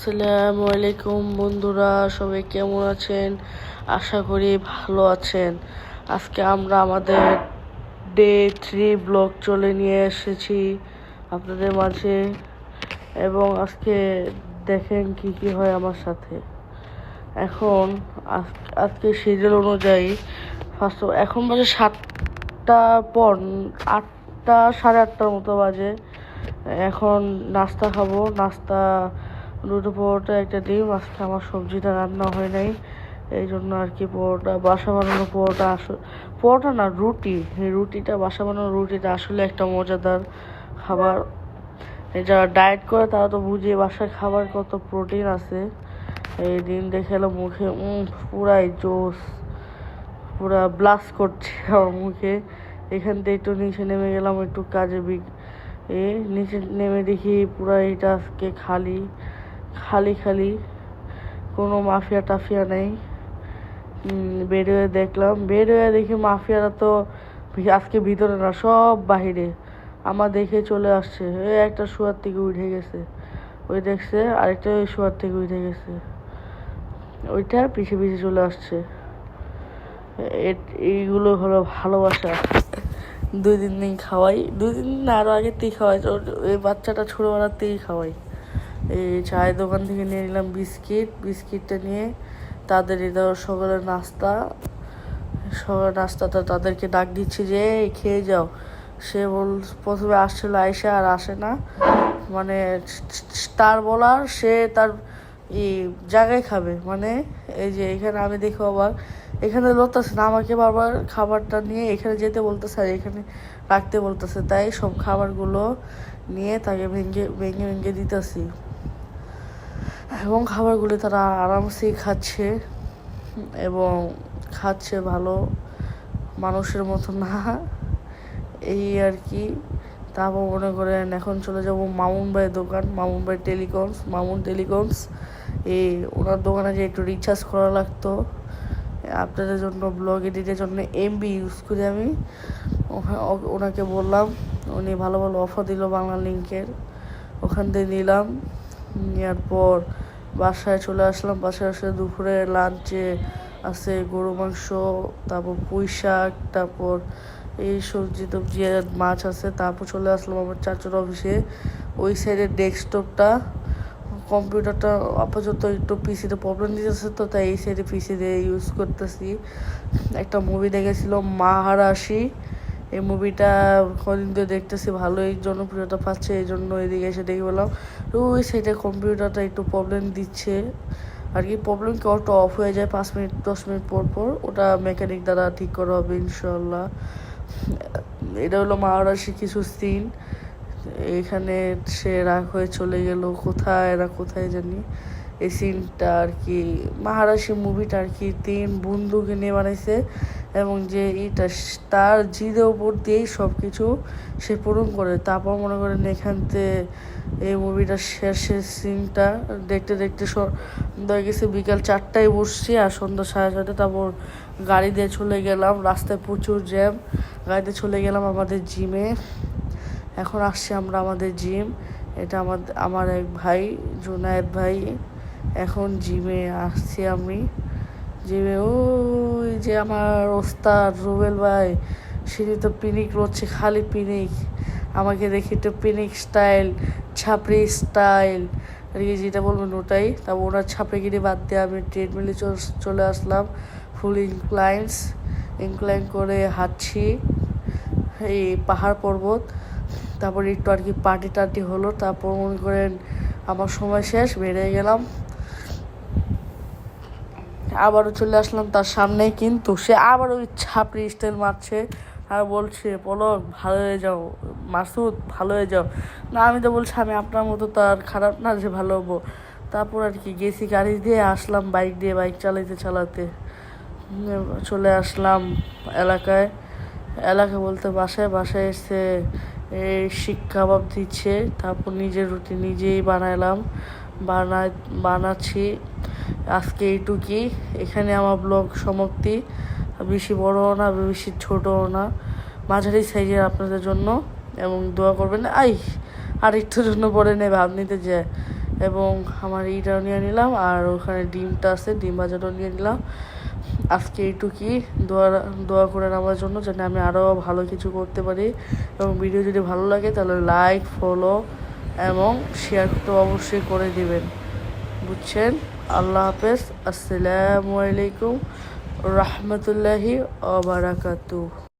আসসালামু আলাইকুম বন্ধুরা, সবাই কেমন আছেন? আশা করি ভালো আছেন। আজকে আমরা আমাদের ডে 3 ব্লগ চলে নিয়ে এসেছি আপনাদের মাঝে, এবং আজকে দেখেন কি কি হয় আমার সাথে। এখন আজকে শিডিউল অনুযায়ী এখন বাজে 7টা পর, 8টা 8:30 মতো বাজে। এখন নাস্তা খাবো। নাস্তা দুটো পরোটা, একটা ডিম। আজকে আমার সবজিটা রান্না হয় নাই, এই জন্য আর কি পরোটা, বাসা বানানো পরোটা, পরোটা না, রুটি। এই রুটিটা, বাসা বানানো রুটিটা আসলে একটা মজাদার খাবার। যারা ডায়েট করে তারা তো বুঝে বাসার খাবার কত প্রোটিন আছে। এই ডিম দেখে এলো মুখে, পুরাই জোস, পুরা ব্লাস্ট করছে আমার মুখে। এখান থেকে একটু নিচে নেমে গেলাম একটু কাজে, নিচে নেমে দেখি পুরা এটা আজকে খালি খালি খালি, কোনো মাফিয়া টাফিয়া নেই। বের হয়ে দেখলাম, বের হয়ে দেখি মাফিয়ারা তো আজকে ভিতরে না, সব বাহিরে। আমার দেখে চলে আসছে, ওই একটা শোয়ার থেকে উঠে গেছে, ওই দেখছে আরেকটা ওই শোয়ার থেকে উঠে গেছে, ওইটা পিছে পিছে চলে আসছে। এইগুলো হলো ভালোবাসা। 2-3 দিন খাওয়াই, 2-3 দিন না, আরো আগের থেকে খাওয়াই। ওই বাচ্চাটা ছোটবেলার থেকেই খাওয়াই। এই চায়ের দোকান থেকে নিয়ে নিলাম বিস্কিটটা নিয়ে তাদের সকালের নাস্তাটা তাদেরকে ডাক দিচ্ছি যে খেয়ে যাও। সে প্রথমে আসছিল, আয়সা আর আসে না, মানে তার বলার সে তার জায়গায় খাবে। মানে এই যে এখানে আমি দেখো আবার এখানে লড়তেছে না, আমাকে বারবার খাবারটা নিয়ে এখানে যেতে বলতেছে আর এখানে রাখতে বলতেছে, তাই সব খাবারগুলো নিয়ে তাকে ভেঙে ভেঙে ভেঙে দিতেছি, এবং খাবারগুলো তারা আরামসেই খাচ্ছে, এবং খাচ্ছে ভালো, মানুষের মতো না, এই আর কি। তারপর মনে করেন এখন চলে যাব মামুন ভাইয়ের দোকান, মামুন টেলিকমস। ওনার দোকানে যে একটু রিচার্জ করা লাগতো আপনাদের জন্য, ব্লগ এডিটের জন্য এমবি ইউজ করি আমি। ওনাকে বললাম, উনি ভালো ভালো অফার দিল বাংলা লিঙ্কের, ওখান থেকে নিলাম। নেওয়ার পর বাসায় চলে আসলাম। বাসায় আসলে দুপুরে লাঞ্চে আছে গরু মাংস, তারপর পুঁই শাক, তারপর এই সবজি টবজি, মাছ আছে। তারপর চলে আসলাম আমার চাচুর অফিসে। ওই সাইডের ডেস্কটপটা, কম্পিউটারটা আপাতত একটু পিসিতে প্রবলেম দিতেছে, তো তাই এই সাইডে পিসি দিয়ে ইউজ করতেছি। একটা মুভি দেখেছিল মহারাশি, এই মুভিটা কদিন ধরে দেখতেছি, ভালোই জনপ্রিয়তা পাচ্ছে, এই জন্য এদিকে এসে দেখে বললাম। ওই সাইডে কম্পিউটারটা একটু প্রবলেম দিচ্ছে আর কি। প্রবলেম কি অটো অফ হয়ে যায় 5-10 মিনিট পর পর, ওটা মেকানিক দ্বারা ঠিক করা হবে ইনশাল্লাহ। এটা হলো মহারাশি কিছু সিন। এখানে সে রাগ হয়ে চলে গেল কোথায় জানি। এই সিনটা আর কি, মহারাশি মুভিটা আর কি 3 বন্ধুকে নিয়ে বানাইছে, এবং যে এটা তার জিদের উপর দিয়েই সব কিছু সে পূরণ করে। তারপর মনে করেন এখান থেকে এই মুভিটার শেষের সিনটা দেখতে দেখতে সন্ধ্যা গেছে, বিকাল 4টায় বসছি আর সন্ধ্যা 6:30। তারপর গাড়ি দিয়ে চলে গেলাম, রাস্তায় প্রচুর জ্যাম, গাড়িতে চলে গেলাম আমাদের জিমে। এখন আসছি আমরা আমাদের জিম, এটা আমার এক ভাই জুনায়েদ ভাই। এখন জিমে আসছি আমি। জিমে ওই যে আমার ওস্তাদ রুবেল ভাই, সেটি তো পিনিক রচ্ছে, খালি পিনিক। আমাকে দেখি একটু পিনিক স্টাইল, ছাপড়ি স্টাইল আর কি যেটা বলবেন ওটাই। তারপর ওনার ছাপড়িগিরি বাদ দিয়ে আমি ট্রেডমিলে চলে আসলাম। ফুল ইনক্লাইন করে হাঁটছি এই পাহাড় পর্বত। তারপর একটু আর কি পার্টি হলো। তারপর মনে করেন আমার সময় শেষ, বেরিয়ে গেলাম। আবারও চলে আসলাম তার সামনে, কিন্তু সে আবার ওই ছাপড়ি স্টাইল মারছে আর বলছে, পলক ভালো হয়ে যাও, মাসুদ ভালো হয়ে যাও। না, আমি তো বলছি আমি আপনার মতো তার খারাপ না যে ভালো হবো। তারপর আর কি গেছি গাড়ি দিয়ে, আসলাম বাইক চালাতে চলে আসলাম এলাকা বলতে বাসায় এসে এই শিক কাবাব দিচ্ছে। তারপর নিজের রুটি নিজেই বানাচ্ছি। আজকে এইটুকুই, এখানে আমার ব্লগ সমাপ্তি। বেশি বড়ও না, বেশি ছোটও না, মাঝারি সাইজের আপনাদের জন্য, এবং দোয়া করবেন। আর একটু জন্য পরে নেই ভাব নিতে যায়, এবং আমার এইটাও নিয়ে নিলাম, আর ওখানে ডিমটা আছে, ডিম ভাজাটাও নিয়ে নিলাম। আজকে এইটুকুই। দোয়া করেন আমার জন্য যেন আমি আরও ভালো কিছু করতে পারি। এবং ভিডিও যদি ভালো লাগে তাহলে লাইক, ফলো এবং শেয়ার তো অবশ্যই করে দিবেন, বুঝছেন? আল্লাহ হাফেজ। আসসালামু আলাইকুম রহমতুল্লাহি ওয়া বারাকাতুহু।